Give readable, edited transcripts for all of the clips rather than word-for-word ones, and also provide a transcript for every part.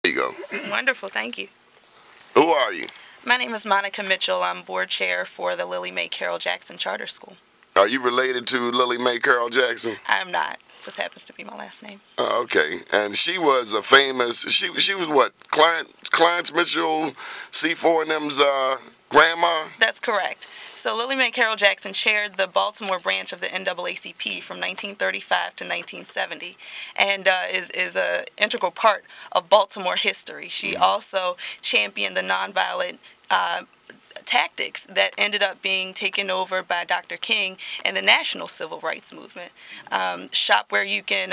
There you go. Wonderful, thank you. Who are you? My name is Monica Mitchell. I'm board chair for the Lily Mae Carroll Jackson Charter School. Are you related to Lily Mae Carroll Jackson? I am not. Just happens to be my last name. Okay. And she was a famous, she was what? Clarence Mitchell, C4 and them's grandma? That's correct. So Lily Mae Carroll Jackson chaired the Baltimore branch of the NAACP from 1935 to 1970 and is an integral part of Baltimore history. She also championed the nonviolent tactics that ended up being taken over by Dr. King and the National Civil Rights Movement. Shop where you can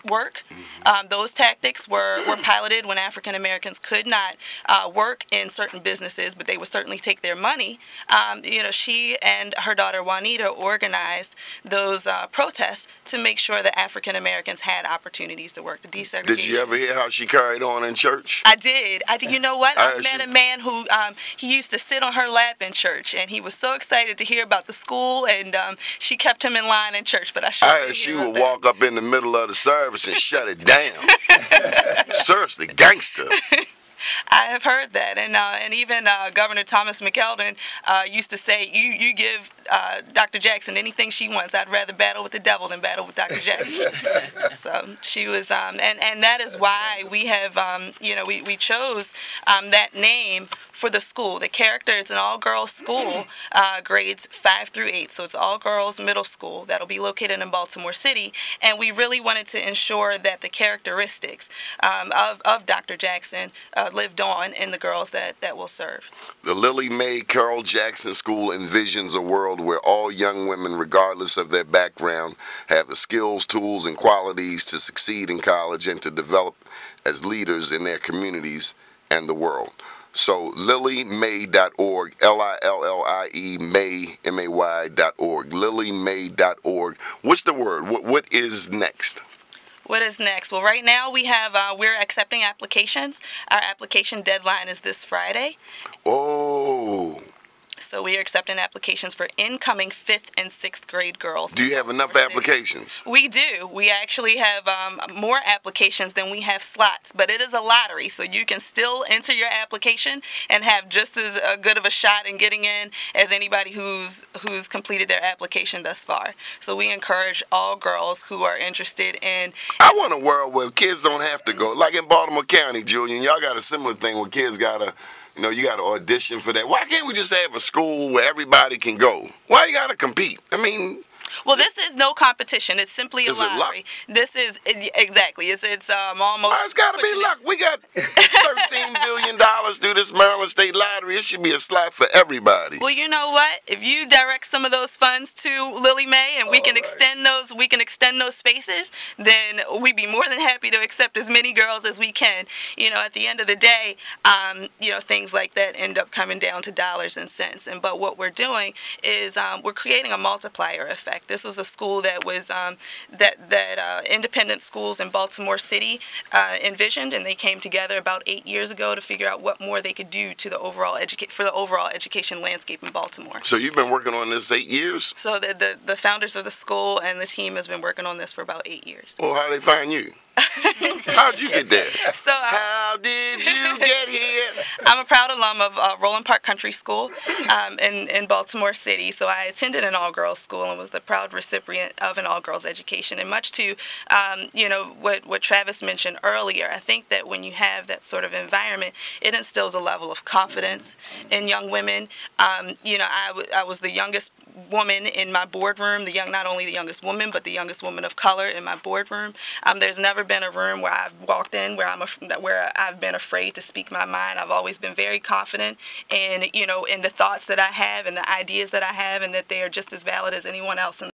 work. Those tactics were piloted when African Americans could not work in certain businesses, but they would certainly take their money. She and her daughter Juanita organized those protests to make sure that African Americans had opportunities to work. The desegregation. Did you ever hear how she carried on in church? I did. You know what? I met a man who he used to sit on her lap in church, and he was so excited to hear about the school, and she kept him in line in church. But I heard she would walk up in the middle of the service and shut it down. Seriously, gangster. I have heard that, and even Governor Thomas McKeldin used to say, "You give Dr. Jackson anything she wants. I'd rather battle with the devil than battle with Dr. Jackson." So she was, and that is why we have, we chose that name for the school. The character, it's an all-girls school, grades 5 through 8, so it's all-girls middle school that'll be located in Baltimore City, and we really wanted to ensure that the characteristics of Dr. Jackson lived on in the girls that will serve. The Lily Mae Carroll Jackson School envisions a world where all young women, regardless of their background, have the skills, tools, and qualities to succeed in college and to develop as leaders in their communities and the world. So lilymae.org, Lillie, May, MAY.org, lilymae.org. What's the word? What is next? What is next? Well, right now we're accepting applications. Our application deadline is this Friday. Oh. So we are accepting applications for incoming 5th and 6th grade girls. Do you have enough applications? We do. We actually have more applications than we have slots, but it is a lottery, so you can still enter your application and have just as good of a shot in getting in as anybody who's completed their application thus far. So we encourage all girls who are interested in. I want a world where kids don't have to go, like in Baltimore County, Julian. Y'all got a similar thing where kids gotta. You got to audition for that. Why can't we just have a school where everybody can go? Why you got to compete? I mean... Well, this is no competition. It's simply a lottery. This is exactly. It's almost. Well, it's got to be luck. We got $13 billion through this Maryland State Lottery. It should be a slot for everybody. Well, you know what? If you direct some of those funds to Lily Mae, and we can extend those spaces, then we'd be more than happy to accept as many girls as we can. At the end of the day, things like that end up coming down to dollars and cents. But what we're doing is we're creating a multiplier effect. This was a school that was independent schools in Baltimore City envisioned, and they came together about 8 years ago to figure out what more they could do to the overall education landscape in Baltimore. So you've been working on this 8 years? So the founders of the school and the team has been working on this for about 8 years. Well, how did they find you? How'd you get there? How did you get here? I'm a proud alum of Roland Park Country School in Baltimore City. So I attended an all-girls school and was the proud recipient of an all-girls education. And much to, what Travis mentioned earlier, I think that when you have that sort of environment, it instills a level of confidence in young women. I was the youngest woman in my boardroom, not only the youngest woman, but the youngest woman of color in my boardroom. There's never been a room where I've walked in where I've been afraid to speak my mind. I've always been very confident in the thoughts that I have and the ideas that I have, and that they are just as valid as anyone else in